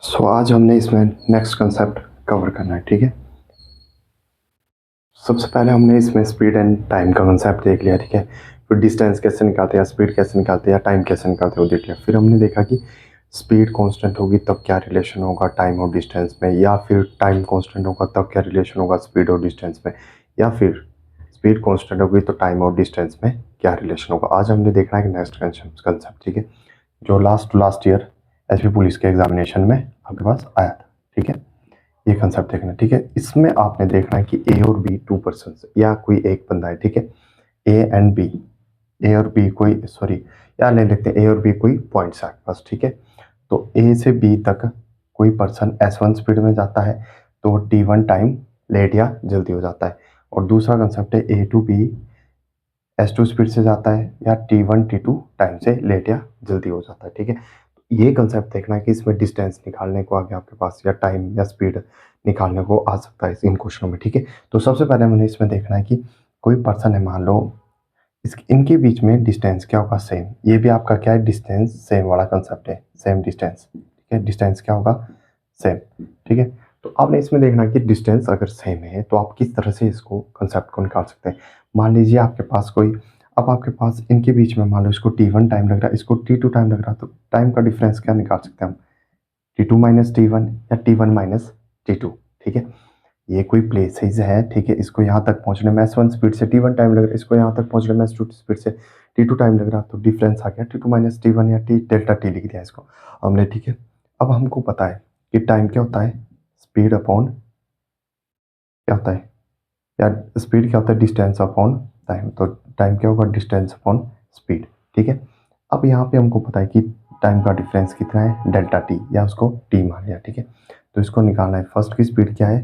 आज हमने इसमें नेक्स्ट कंसेप्ट कवर करना है, ठीक है। सबसे पहले हमने इसमें स्पीड एंड टाइम का कंसेप्ट देख लिया, ठीक है। फिर डिस्टेंस कैसे निकालते हैं, स्पीड कैसे निकालते हैं, या टाइम कैसे निकालते हैं वो देख लिया। फिर हमने देखा कि स्पीड कांस्टेंट होगी तब क्या रिलेशन होगा टाइम और डिस्टेंस में, या फिर टाइम कांस्टेंट होगा तब क्या रिलेशन होगा स्पीड और डिस्टेंस में, या फिर स्पीड कांस्टेंट होगी तो टाइम और डिस्टेंस में क्या रिलेशन होगा। आज हमने देखना है कि नेक्स्ट कंसेप्ट, ठीक है, जो लास्ट ईयर एसपी पुलिस के एग्जामिनेशन में आपके पास आया था, ठीक है। ये कंसेप्ट देखना है, ठीक है। इसमें आपने देखना है कि ए और बी टू पर्सन या कोई एक बंदा है, ठीक है। ए एंड बी, ए और बी कोई सॉरी या ले लेते हैं ए और बी कोई पॉइंट्स है आपके पास, ठीक है। तो ए से बी तक कोई पर्सन S1 स्पीड में जाता है तो T1 टाइम लेट या जल्दी हो जाता है। और दूसरा कंसेप्ट है ए टू बी S2 स्पीड से जाता है या T1 T2 टाइम से लेट या जल्दी हो जाता है, ठीक है। ये कंसेप्ट देखना है कि इसमें डिस्टेंस निकालने को आगे आपके पास या टाइम या स्पीड निकालने को आ सकता है इन क्वेश्चनों में, ठीक है। तो सबसे पहले मैंने इसमें देखना है कि कोई पर्सन है, मान लो इनके बीच में डिस्टेंस क्या होगा, सेम। ये भी आपका क्या है, डिस्टेंस सेम वाला कंसेप्ट है, सेम डिस्टेंस, ठीक है। डिस्टेंस क्या होगा, सेम, ठीक है। तो आपने इसमें देखना है कि डिस्टेंस अगर सेम है तो आप किस तरह से इसको कंसेप्ट को निकाल सकते हैं। मान लीजिए आपके पास कोई, अब आपके पास इनके बीच में मान लो इसको T1 टाइम लग रहा है, इसको T2 टाइम लग रहा है, तो टाइम का डिफरेंस क्या निकाल सकते हैं हम, T2 माइनस T1 या T1 माइनस T2, ठीक है। ये कोई प्लेसेस है, ठीक है। इसको यहाँ तक पहुँचने में S1 स्पीड से T1 टाइम लग रहा है, इसको यहाँ तक पहुँचने में S2 स्पीड से T2 टाइम लग रहा है, तो डिफरेंस आ गया T2 माइनस T1 या डेल्टा T लिख दिया इसको हमने, ठीक है। अब हमको पता है कि टाइम क्या होता है, स्पीड अपॉन क्या होता है, या स्पीड क्या होता है, डिस्टेंस अपॉन टाइम। तो टाइम क्या होगा, डिस्टेंस अपॉन स्पीड, ठीक है। अब यहाँ पे हमको पता है कि टाइम का डिफरेंस कितना है, डेल्टा टी, या उसको टी मान लिया, ठीक है। तो इसको निकालना है, फर्स्ट की स्पीड क्या है,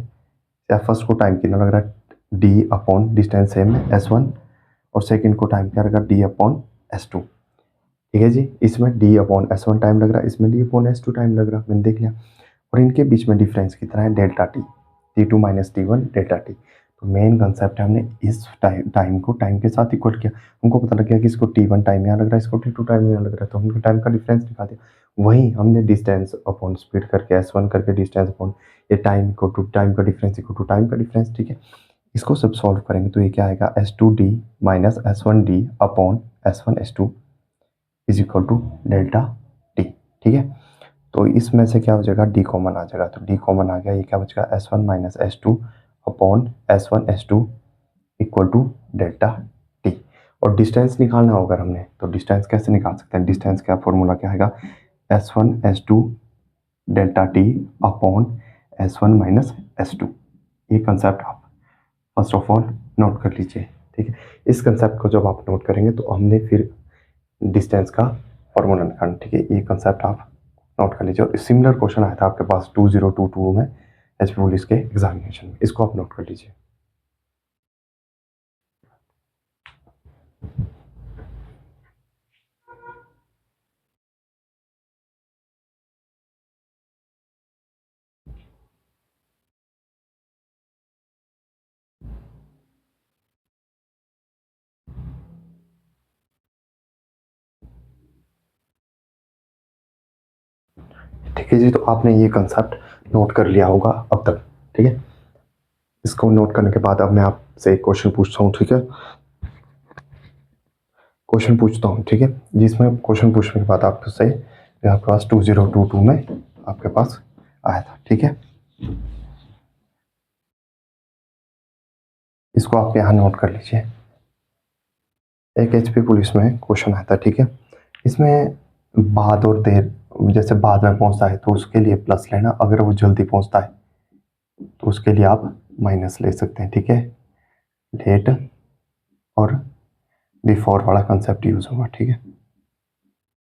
या फर्स्ट को टाइम कितना लग रहा है, डी अपॉन डिस्टेंस सेम है S1, और सेकंड को टाइम क्या लगा, डी अपॉन S2, ठीक है जी। इसमें डी अपॉन S1 टाइम लग रहा है, इसमें डी अपॉन S2 टाइम लग रहा है, मैंने देख लिया। और इनके बीच में डिफरेंस कितना है, delta T, T2 minus T1 delta T. तो मेन कंसेप्ट है, हमने इस टाइम को टाइम के साथ इक्वल किया। हमको पता लग गया कि इसको T1 टाइम यहाँ लग रहा है, इसको T2 टाइम यहाँ लग रहा है, तो हमने टाइम का डिफरेंस निकाल दिया। वहीं हमने डिस्टेंस अपॉन स्पीड करके S1 करके डिस्टेंस अपॉन ये टाइम को टू टाइम का डिफरेंस इक्वल टू टाइम का डिफरेंस, ठीक है। इसको सब सॉल्व करेंगे तो ये क्या आएगा, S2D minus S1D upon S1S2 is equal to delta T, ठीक है। तो इसमें से क्या हो जाएगा, डी कॉमन आ जाएगा, तो डी कॉमन आ गया, ये क्या बचेगा, S1 minus S2 upon S1S2 equal to delta T. और डिस्टेंस निकालना होगा हमने, तो डिस्टेंस कैसे निकाल सकते हैं, डिस्टेंस का फॉर्मूला क्या आएगा, S1S2 delta T upon S1 minus S2। ये कंसेप्ट आप फर्स्ट ऑफ ऑल नोट कर लीजिए, ठीक है। इस कंसेप्ट को जब आप नोट करेंगे तो हमने फिर डिस्टेंस का फॉर्मूला निकालना, ठीक है। ये कंसेप्ट आप नोट कर लीजिए। और सिमिलर क्वेश्चन आया था आपके पास 2022 में एसपी पुलिस के एग्जामिनेशन में, इसको आप नोट कर लीजिए। ठीक है जी, तो आपने ये कंसेप्ट नोट कर लिया होगा अब तक, ठीक है। इसको नोट करने के बाद अब मैं आपसे एक क्वेश्चन पूछता हूँ, ठीक है। क्वेश्चन पूछता हूँ, ठीक है, जिसमें क्वेश्चन पूछने के बाद आपसे आपके पास 2022 में आपके पास आया था, ठीक है। इसको आप यहाँ नोट कर लीजिए। एक एचपी पुलिस में क्वेश्चन आया था, ठीक है। इसमें बाद और देर, जैसे बाद में पहुंचता है तो उसके लिए प्लस लेना, अगर वो जल्दी पहुंचता है तो उसके लिए आप माइनस ले सकते हैं, ठीक है। लेट और बिफोर वाला कंसेप्ट यूज होगा, ठीक है।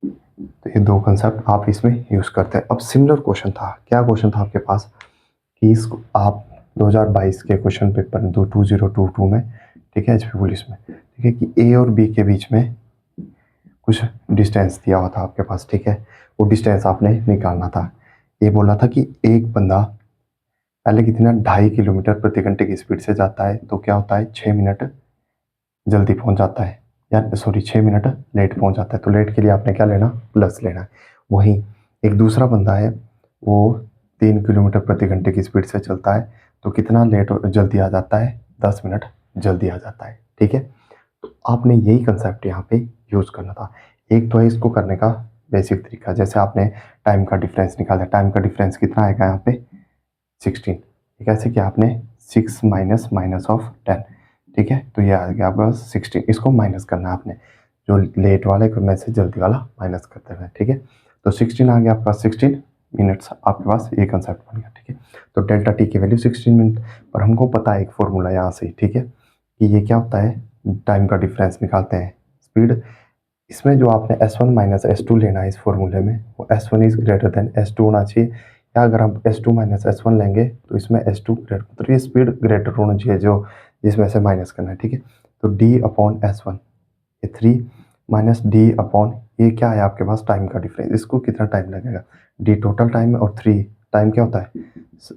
तो ये दो कंसेप्ट आप इसमें यूज करते हैं। अब सिमिलर क्वेश्चन था, क्या क्वेश्चन था आपके पास कि इसको आप 2022 के क्वेश्चन पेपर 2022 में, ठीक है, एचपी पुलिस में, ठीक है, कि ए और बी के बीच में कुछ डिस्टेंस दिया हुआ था आपके पास, ठीक है। वो डिस्टेंस आपने निकालना था। ये बोला था कि एक बंदा पहले कितना 2.5 किलोमीटर प्रति घंटे की स्पीड से जाता है तो क्या होता है, 6 मिनट जल्दी पहुंच जाता है, या सॉरी 6 मिनट लेट पहुंच जाता है। तो लेट के लिए आपने क्या लेना, प्लस लेना है। वहीं एक दूसरा बंदा है, वो 3 किलोमीटर प्रति घंटे की स्पीड से चलता है तो कितना जल्दी आ जाता है, 10 मिनट जल्दी आ जाता है। ठीक है, तो आपने यही कंसेप्ट यहाँ पे यूज़ करना था। एक तो है इसको करने का बेसिक तरीका, जैसे आपने टाइम का डिफरेंस निकाला, टाइम का डिफरेंस कितना आएगा यहाँ पे 16। कैसे किया आपने, 6 माइनस माइनस ऑफ 10। ठीक है, तो ये आ गया आपका 16। इसको माइनस करना है आपने, जो लेट वाले को में से जल्दी वाला माइनस करते हुए। ठीक है, तो 16 आ गया आपका 16 मिनट्स आपके पास, ये कंसेप्ट बन गया। ठीक है, तो डेल्टा टी की वैल्यू 16 मिनट, और हमको पता है एक फॉर्मूला यहाँ से। ठीक है, कि ये क्या होता है, टाइम का डिफरेंस निकालते हैं स्पीड। इसमें जो आपने S1 माइनस S2 लेना है इस फॉर्मूले में, वो S1 is greater than S2 होना चाहिए, या अगर हम S2 माइनस S1 लेंगे तो इसमें S2 ग्रेटर, मतलब ये स्पीड ग्रेटर होना चाहिए जो जिसमें से माइनस करना है। ठीक है, तो D अपॉन S1, ये 3 माइनस D अपॉन, ये क्या है आपके पास टाइम का डिफरेंस, इसको कितना टाइम लगेगा, D टोटल टाइम है और 3 टाइम क्या होता है,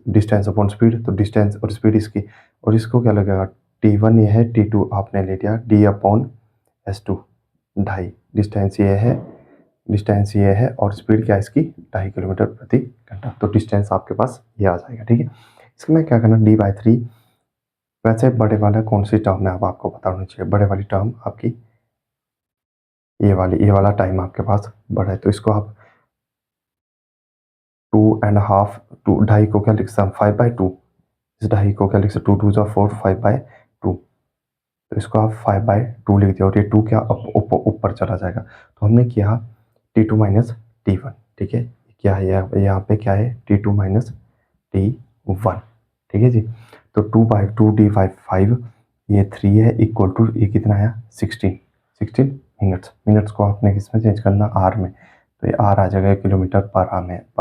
डिस्टेंस अपॉन स्पीड, तो डिस्टेंस और स्पीड इसकी, और इसको क्या लगेगा, T1 ये है, T2 आपने ले लिया, D अपॉन S2 ढाई, डिस्टेंस ये है और स्पीड क्या है इसकी 2.5 किलोमीटर प्रति घंटा, तो डिस्टेंस आपके पास ये आ जाएगा। ठीक है, इसमें क्या करना, D/3। वैसे बड़े वाला कौन सी टर्म है, अब आपको पता होना चाहिए, बड़े वाली टर्म आपकी ये वाला टाइम आपके पास बड़ा है, तो इसको आप 2.5, 2.5 को क्या लिख सकते हैं, 5/2, इस 2.5 को क्या लिख सकते, 2 2 4, 5/2, तो इसको आप 5/2 लिख दिया, और ये 2 क्या ऊपर चला जाएगा, तो हमने किया T2 माइनस T1। ठीक है, क्या है यहाँ पे क्या है, T2 माइनस T1। ठीक है जी, तो 2/2 D5, ये 3 है, इक्वल टू ये कितना है 16 मिनट्स को आपने किसमें चेंज करना, आर में, तो ये आर आ जाएगा किलोमीटर पर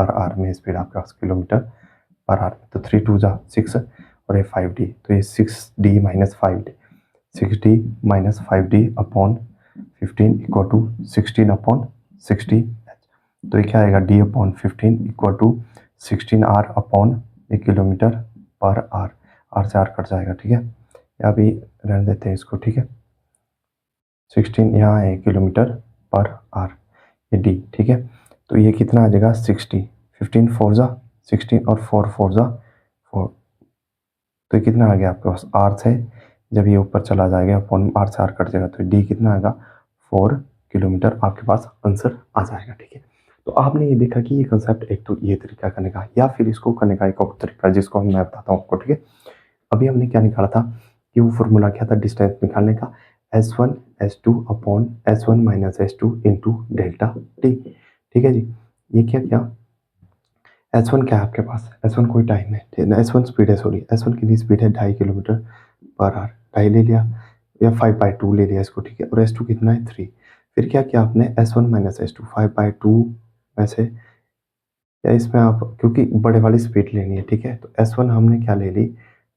आर में स्पीड आपके पास किलोमीटर पर आर में, तो 3 2 जा 6 और ये 5D, तो ये 6D minus 5D, 6D minus 5D upon 15 equal to 16 upon 60, तो ये क्या आएगा, D upon 15 equal to 16R upon 1 kilometre पर आर, आर से आर कट जाएगा। ठीक है, अभी रहने देते हैं इसको। ठीक है, 16 यहाँ है किलोमीटर पर आर, ये D। ठीक है, तो ये कितना आ जाएगा 60, 15 4 जा 16 और 4 4 जा 4, तो ये कितना आ गया आपके पास, आर से जब ये ऊपर चला जाएगा अपॉन आर से आर कट जाएगा, तो D कितना आएगा 4 किलोमीटर आपके पास आंसर आ जाएगा। ठीक है, तो आपने ये देखा कि ये कंसेप्ट, एक तो ये तरीका करने का, या फिर इसको करने का एक और तरीका जिसको मैं बताता हूँ आपको। ठीक है, अभी हमने क्या निकाला था कि वो फॉर्मूला क्या था डिस्टेंस निकालने का, S1 S2 upon S1 minus S2 into delta T. ठीक है जी, ये क्या किया, S1 क्या है आपके पास, S1 कोई टाइम है, S1 स्पीड है, सॉरी S1 कितनी स्पीड है 2.5 किलोमीटर पर आवर, 2.5 ले लिया, या 5/2 ले लिया इसको। ठीक है, और S2 कितना है 3, फिर क्या किया आपने S1 माइनस S2, 5/2 में से, या इसमें आप क्योंकि बड़े वाली स्पीड लेनी है। ठीक है, तो S1 हमने क्या ले ली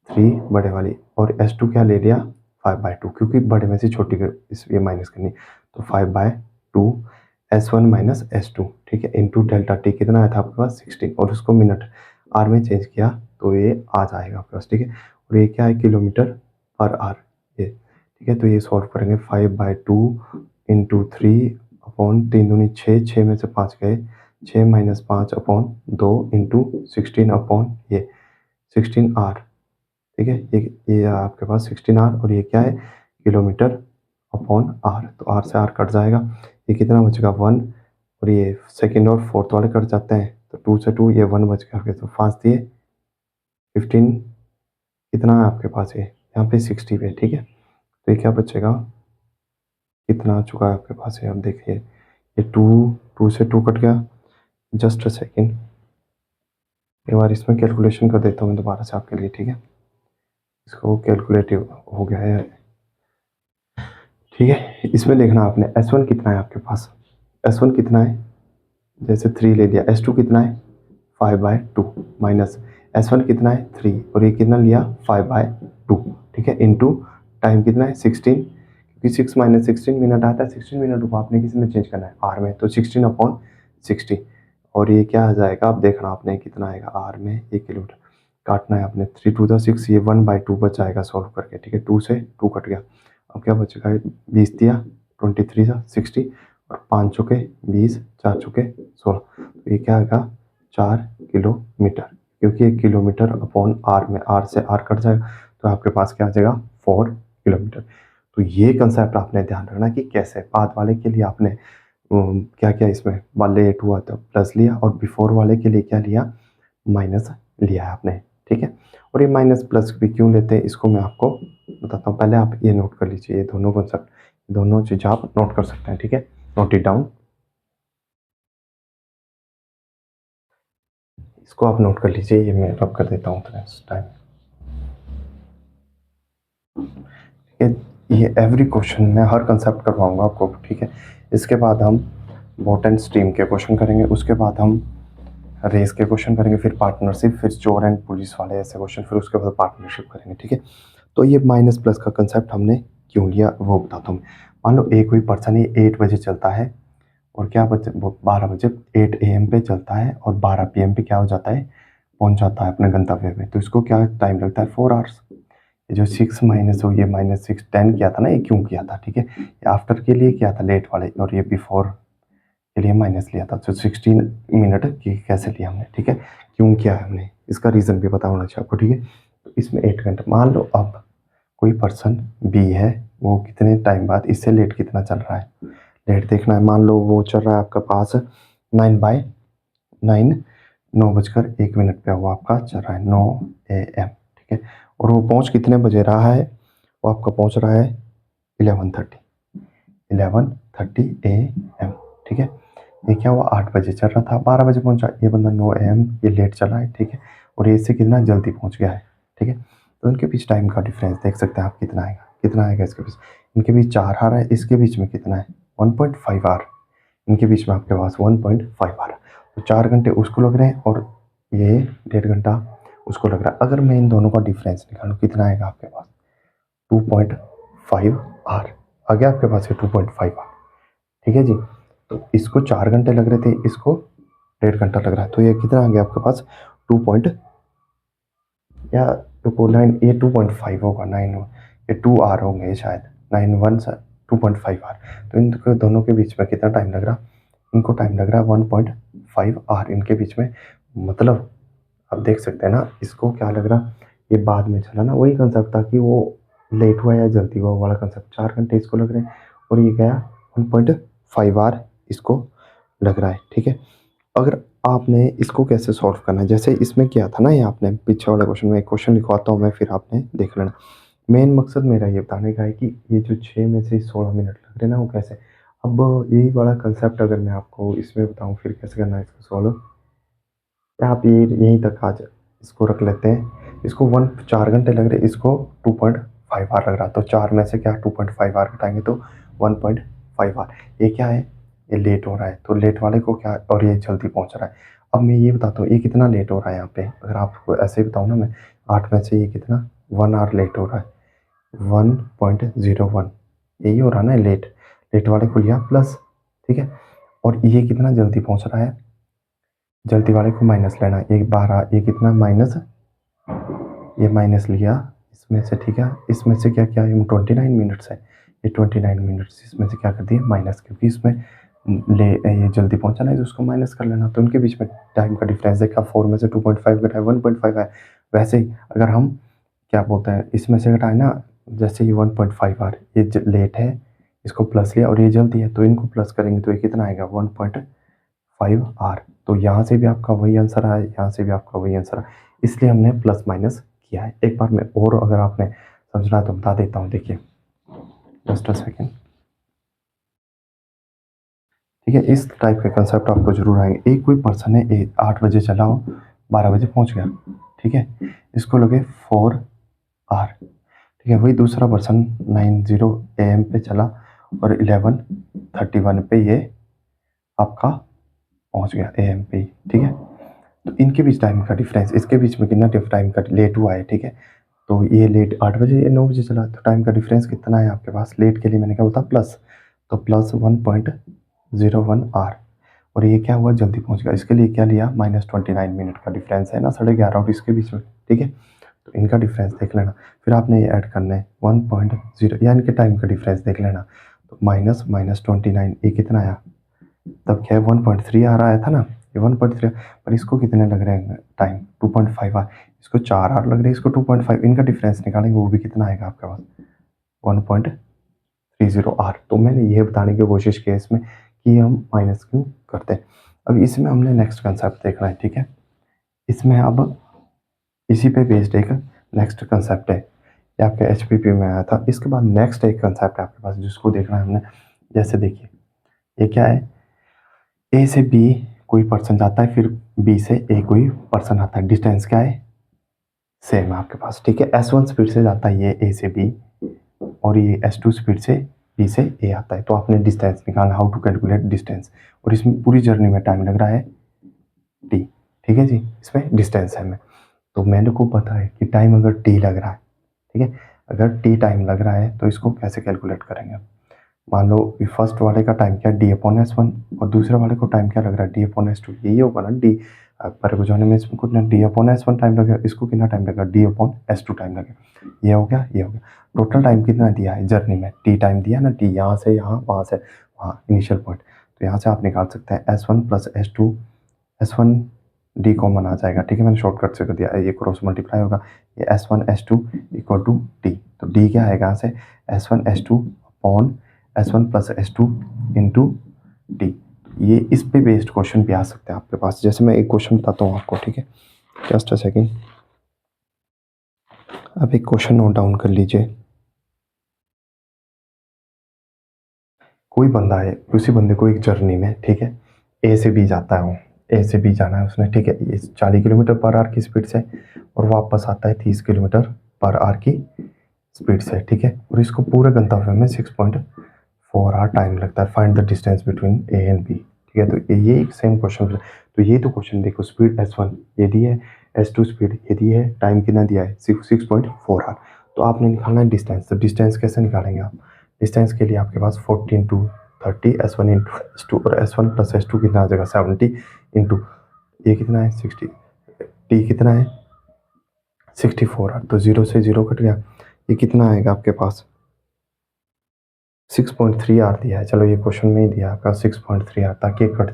3 बड़े वाली, और S2 क्या ले लिया 5/2, क्योंकि बड़े में से छोटी इस ये माइनस करनी, तो 5/2 S1 माइनस S2। ठीक है, इंटू डेल्टा टी कितना आया था आपके पास 16, और उसको मिनट आर में चेंज किया तो ये आ जाएगा आपके पास। ठीक है, और ये क्या है किलोमीटर पर आर ये। ठीक है, तो ये सॉल्व करेंगे, 5/2 इंटू 3 अपॉन 3 दूनी 6, 6 में से 5 गए, 6 माइनस 5 अपॉन 2 इंटू 16 अपॉन ये 16R। ठीक है, ये आपके पास 16R, और ये क्या है किलोमीटर अपॉन आर, तो आर से आर कट जाएगा, ये कितना बचेगा 1, और ये सेकंड और फोर्थ वाले कट जाते हैं, तो 2 से 2 ये 1 बच गया, तो 5 दिए 15, कितना है आपके पास ये यहाँ पे 60 पे। ठीक है, तो ये क्या बचेगा, कितना आ चुका है आपके पास ये, अब देखिए ये 2 से 2 कट गया, जस्ट अ सेकेंड, एक बार इसमें कैलकुलेशन कर देता हूँ दोबारा से आपके लिए। ठीक है, इसको कैलकुलेटिव हो गया है। ठीक है, इसमें देखना आपने S1 कितना है आपके पास, S1 कितना है, जैसे 3 ले लिया, S2 कितना है 5/2 माइनस S1 कितना है 3, और ये कितना लिया 5/2। ठीक है, इंटू टाइम कितना है 16, क्योंकि 6 माइनस 16 मिनट आता है, 16 मिनट को आपने किस में चेंज करना है आर में, तो 16 अपॉन 60, और ये क्या आ जाएगा, आप देखना आपने कितना आएगा आर में, 1 किलोमीटर काटना है आपने, 3 2 6, ये 1/2 बच जाएगा सॉल्व करके। ठीक है, 2 से 2 कट गया, अब क्या बचेगा 20 दिया, 23 60, और 5 चौके 20, 4 चौके 16, तो ये क्या आएगा 4 किलोमीटर, क्योंकि 1 किलोमीटर अपॉन आर में आर से आर कट जाएगा तो आपके पास क्या आ जाएगा 4 किलोमीटर। तो ये कंसेप्ट आपने ध्यान रखना कि कैसे बाद वाले के लिए आपने क्या क्या इसमें लेट हुआ तो प्लस लिया और बिफोर वाले के लिए क्या लिया माइनस लिया है आपने, ठीक है। और ये माइनस प्लस भी क्यों लेते हैं इसको मैं आपको बताता हूँ। पहले आप ये नोट कर लीजिए, ये दोनों कॉन्सेप्ट, दोनों चीज़ आप नोट कर सकते हैं, ठीक है। नोट इट डाउन, इसको आप नोट कर लीजिए, ये मैं रब कर देता हूँ टाइम। ये एवरी क्वेश्चन में हर कंसेप्ट करवाऊंगा आपको, ठीक है। इसके बाद हम बोट एंड स्ट्रीम के क्वेश्चन करेंगे, उसके बाद हम रेस के क्वेश्चन करेंगे, फिर पार्टनरशिप, फिर चोर एंड पुलिस वाले ऐसे क्वेश्चन, फिर उसके बाद पार्टनरशिप करेंगे, ठीक है। तो ये माइनस प्लस का कंसेप्ट हमने क्यों लिया वो बताता हूँ। मान लो एक कोई पर्सन ये 8 बजे चलता है और क्या बजे वो 12 बजे 8 AM पे चलता है और 12 PM पे क्या हो जाता है पहुंच जाता है अपने गंतव्य में, तो इसको क्या टाइम लगता है 4 आवर्स। जो 6 माइनस हो ये -6 10 किया था ना, ये क्यों किया था, ठीक है। ये आफ्टर के लिए किया था लेट वाले, और ये बिफोर के लिए माइनस लिया था। तो 16 मिनट की कैसे लिया हमने, ठीक है, क्यों किया है हमने, इसका रीज़न भी पता होना चाहिए आपको, ठीक है। तो इसमें 8 घंटे, मान लो अब कोई पर्सन बी है, वो कितने टाइम बाद इससे लेट कितना चल रहा है, लेट देखना है। मान लो वो चल रहा है आपका पास 9/9, 9:01 पे वो आपका चल रहा है 9 AM, ठीक है। और वो पहुंच कितने बजे रहा है, वो आपका पहुंच रहा है 11:30 AM, ठीक है। ये क्या हुआ 8 बजे चल रहा था, 12 बजे पहुंचा, ये बंदा 9 AM ये लेट चला है, ठीक है। और ये इससे कितना जल्दी पहुंच गया है, ठीक है। तो इनके बीच टाइम का डिफरेंस देख सकते हैं आप, कितना आएगा, कितना आएगा इसके बीच, इनके बीच 4 आवर है, इसके बीच में कितना है 1.5 आवर, इनके बीच में आपके पास 1.5 आवर। तो 4 घंटे उसको लग रहे हैं और ये 1.5 घंटा उसको लग रहा है। अगर मैं इन दोनों का डिफरेंस निकालूं कितना आएगा आपके पास 2.5 आवर आ गया आपके पास, ये 2.5 आवर, ठीक है जी। तो इसको 4 घंटे लग रहे थे, इसको 1.5 घंटा लग रहा है, तो ये कितना आ गया आपके पास 2 पॉइंट या 2.9, ये 2.5 होगा, 9 ये 2 आवर होंगे शायद, 9 1 2.5 आवर। तो इन दोनों के बीच में कितना टाइम लग रहा, इनको टाइम लग रहा है 1.5 आवर इनके बीच में। मतलब आप देख सकते हैं ना, इसको क्या लग रहा, ये बाद में चला ना, वही कंसेप्ट था कि वो लेट हुआ या जल्दी हुआ वाला कंसेप्ट। 4 घंटे इसको लग रहे हैं और ये गया 1.5 आवर इसको लग रहा है, ठीक है। अगर आपने इसको कैसे सॉल्व करना है, जैसे इसमें किया था ना, ये आपने पीछे वाले क्वेश्चन में, एक क्वेश्चन लिखवाता हूँ मैं, फिर आपने देख लेना। मेन मकसद मेरा ये बताने का है कि ये जो 6 में से 16 मिनट लग रहे हैं ना, वो कैसे। अब यही वाला कंसेप्ट अगर मैं आपको इसमें बताऊँ फिर कैसे करना है इसको सॉल्व, आप ये यहीं तक आज इसको रख लेते हैं। इसको 4 घंटे लग रहे, इसको 2.5 आवर लग रहा, तो 4 में से क्या 2.5 आवर घटाएंगे तो 1.5 आवर। ये क्या है, ये लेट हो रहा है, तो लेट वाले को क्या, और ये जल्दी पहुंच रहा है। अब मैं ये बताता हूँ ये कितना लेट हो रहा है यहाँ पे, अगर आपको ऐसे ही बताऊँ ना मैं, 8 में से ये कितना 1 आवर लेट हो रहा है, 1.01 यही हो रहा है ना लेट, लेट वाले को लिया प्लस, ठीक है। और ये कितना जल्दी पहुंच रहा है, जल्दी वाले को माइनस लेना, एक 12, ये कितना माइनस, ये माइनस लिया इसमें से, ठीक है। इसमें से क्या क्या है 29 मिनट्स है, ये 29 मिनट्स इसमें से क्या कर दिए माइनस, क्योंकि इसमें ये जल्दी पहुंचा ना है तो उसको माइनस कर लेना। तो उनके बीच में टाइम का डिफरेंस देखा, 4 में से 2.5 घटाए 1.5 है। वैसे ही अगर हम क्या बोलते हैं इसमें से घटाए ना, जैसे ये 1.5 आर ये लेट है, इसको प्लस लिया और ये जल्दी है, तो इनको प्लस करेंगे तो ये कितना आएगा 1.5 आर। तो यहाँ से भी आपका वही आंसर आया, यहाँ से भी आपका वही आंसर आया, इसलिए हमने प्लस माइनस किया है। एक बार मैं और अगर आपने समझना है तो बता देता हूँ, देखिए जस्ट अ सेकेंड, ठीक है। इस टाइप के कंसेप्ट आपको जरूर आएंगे। एक कोई पर्सन है 8 बजे चला हो, 12 बजे पहुंच गया, ठीक है, इसको लगे 4 आर, ठीक है। वही दूसरा पर्सन 9 AM पे चला और 11:31 पे ये आपका पहुंच गया AM पे, ठीक है। तो इनके बीच टाइम का डिफरेंस, इसके बीच में कितना टाइम का लेट हुआ है, ठीक है। तो ये लेट 8 बजे, ये 9 बजे चला, तो टाइम का डिफरेंस कितना है आपके पास, लेट के लिए मैंने क्या बोला प्लस, तो प्लस 1.01 आर। और ये क्या हुआ जल्दी पहुंच गया, इसके लिए क्या लिया -29 मिनट का डिफरेंस है ना, 11:30 और इसके बीच में, ठीक है। तो इनका डिफरेंस देख लेना, फिर आपने ये ऐड करना है 1.0 या इनके टाइम का डिफरेंस देख लेना। तो -29 ये कितना आया, तब क्या है 1.3 आ रहा था ना, ये 1.3, पर इसको कितने लग रहे हैं टाइम, 2.5 आर, इसको 4 आर लग रहे हैं, इसको 2.5, इनका डिफरेंस निकालेंगे वो भी कितना आएगा आपके पास, 1.30 आर। तो मैंने ये बताने की कोशिश की इसमें कि हम माइनस क्यों करते हैं। अब इसमें हमने नेक्स्ट कंसेप्ट देखना है, ठीक है। इसमें अब इसी पे बेस्ड एक नेक्स्ट कंसेप्ट है, ये आपके HPP में आया था। इसके बाद नेक्स्ट एक कंसेप्ट है आपके पास जिसको देखना है हमने। जैसे देखिए ये क्या है, ए से बी कोई पर्सन जाता है, फिर बी से ए कोई पर्सन आता है, डिस्टेंस क्या है, सेम है आपके पास, ठीक है। S1 स्पीड से जाता है ये ए से बी, और ये S2 स्पीड से बी से ए आता है। तो आपने डिस्टेंस निकालना, हाउ टू कैलकुलेट डिस्टेंस, और इसमें पूरी जर्नी में टाइम लग रहा है t, ठीक है जी, इसमें डिस्टेंस है में। तो मेरे को पता है कि टाइम अगर t लग रहा है, ठीक है, अगर t टाइम लग रहा है तो इसको कैसे कैलकुलेट करेंगे। मान लो फर्स्ट वाले का टाइम क्या, d/s1, और दूसरे वाले को टाइम क्या लग रहा है, d/s2, यही होगा ना। d पर को जाने में इसमें कितना d/s1 टाइम लगेगा, इसको कितना टाइम लगेगा, d/s2 टाइम लगेगा। ये हो गया, ये हो गया। टोटल टाइम कितना दिया है जर्नी में, t टाइम दिया ना, t यहाँ से यहाँ, वहाँ से वहाँ, इनिशियल पॉइंट। तो यहाँ से आप निकाल सकते हैं S1 + S2, S1 d common आ जाएगा, ठीक है, मैंने शॉर्टकट से कर दिया, ये क्रॉस मल्टीप्लाई होगा, ये S1 S2 = d। तो d क्या आएगा यहाँ से, S1 S2 upon S1 + S2 into d। ये इस पे बेस्ड क्वेश्चन भी आ सकते हैं आपके पास। जैसे मैं एक क्वेश्चन बताता हूँ आपको, ठीक है, जस्ट अ सेकेंड। अब एक क्वेश्चन नोट डाउन कर लीजिए। कोई बंदा है, उसी बंदे को एक जर्नी में, ठीक है, ए से बी जाता है, वो ए से बी जाना है उसने, ठीक है, ये 40 किलोमीटर/आवर की स्पीड से, और वापस आता है 30 किलोमीटर/आवर की स्पीड से, ठीक है, और इसको पूरे गंतव्य में 6.4 आवर टाइम लगता है। Find the distance between A and B, ठीक है। तो ये एक सेम क्वेश्चन, तो ये तो क्वेश्चन देखो, स्पीड S1 ये दी है, S2 स्पीड ये दी है, टाइम कितना दिया है, 6.4 आवर। तो आपने निकालना है डिस्टेंस। तो डिस्टेंस कैसे निकालेंगे आप, डिस्टेंस के लिए आपके पास 40 × 30, S1 × S2, और S1 + S2 कितना आ जाएगा, 70 इंटू ये कितना है 60, t कितना है 64 आवर। तो 0 से 0 कट गया, ये कितना आएगा आपके पास, 6.3 आवर दिया है। चलो ये क्वेश्चन में ही दिया आपका 6.3 आवर, ताकि कट